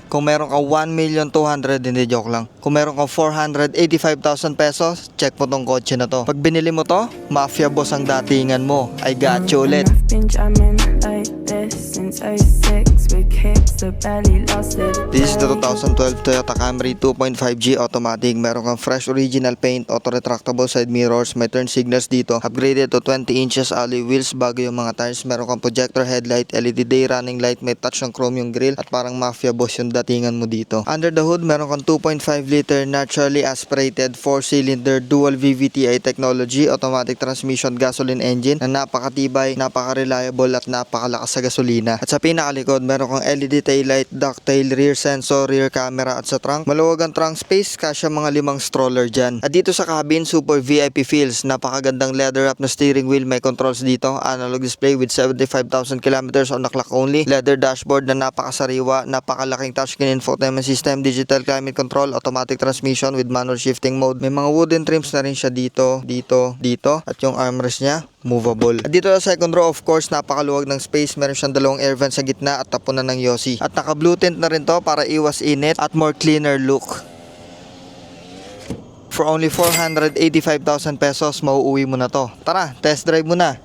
Kung meron ka 1,200,000, hindi joke lang. Kung meron ka 485,000 pesos, check mo tong kotse na to. Pag binili mo to, mafia boss ang datingan mo. I got you ulit. I've been jamming like this since '06 with kicks that barely lasted a This is the day. 2012 Toyota Camry 2.5G automatic. Meron kang fresh original paint, auto retractable side mirrors, may turn signals dito. Upgraded to 20 inches alloy wheels, bago yung mga tires. Meron kang projector headlight, LED day running light, may touch ng chrome yung grille, at parang mafia boss yung datingan mo dito. Under the hood, meron kang 2.5 liter naturally aspirated 4-cylinder dual VVTi technology automatic transmission gasoline engine na napakatibay, napaka-reliable at napakalakas sa gasolina. At sa pinakalikod, meron kang LED taillight, ducktail, rear sensor, rear camera, at sa trunk, maluwag ang trunk space, kasya mga 5 stroller dyan. At dito sa cabin, super VIP feels, napakagandang leather wrap na steering wheel, may controls dito, analog display with 75,000 kilometers on the clock only, leather dashboard na napakasariwa, napakalaking touchscreen infotainment system, digital climate control, automatic transmission with manual shifting mode. May mga wooden trims na rin siya dito, at yung armrest niya movable. At dito sa second row, of course, napakaluwag ng space. Meron siyang 2 air vents sa gitna at tapunan ng Yossi. At naka blue tint na rin to para iwas init at more cleaner look. For only 485,000 pesos, mauuwi mo na to. Tara, test drive mo na.